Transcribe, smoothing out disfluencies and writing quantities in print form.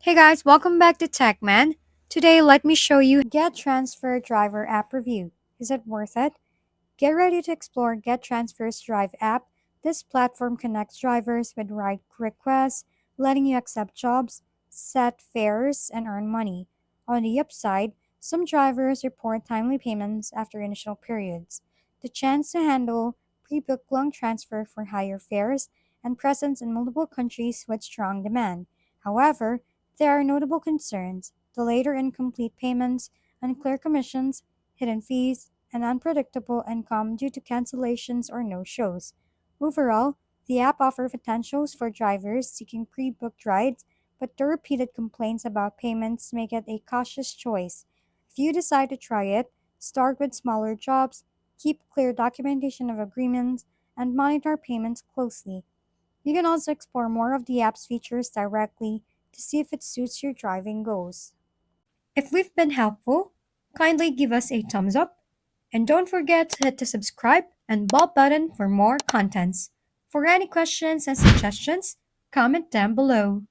Hey guys, welcome back to TechMan. Today, let me show you GetTransfer Driver App review. Is it worth it? Get ready to explore GetTransfer's Drive app. This platform connects drivers with ride requests, letting you accept jobs, set fares, and earn money. On the upside, some drivers report timely payments after initial periods. The chance to handle pre-booked long transfer for higher fares and presence in multiple countries with strong demand. However, there are notable concerns: delayed or incomplete payments, unclear commissions, hidden fees, and unpredictable income due to cancellations or no-shows. Overall, the app offers potentials for drivers seeking pre-booked rides, but the repeated complaints about payments make it a cautious choice. If you decide to try it, start with smaller jobs, keep clear documentation of agreements, and monitor payments closely. You can also explore more of the app's features directly to see if it suits your driving goals. If we've been helpful, kindly give us a thumbs up and don't forget to hit the subscribe and bell button for more contents. For any questions and suggestions, comment down below.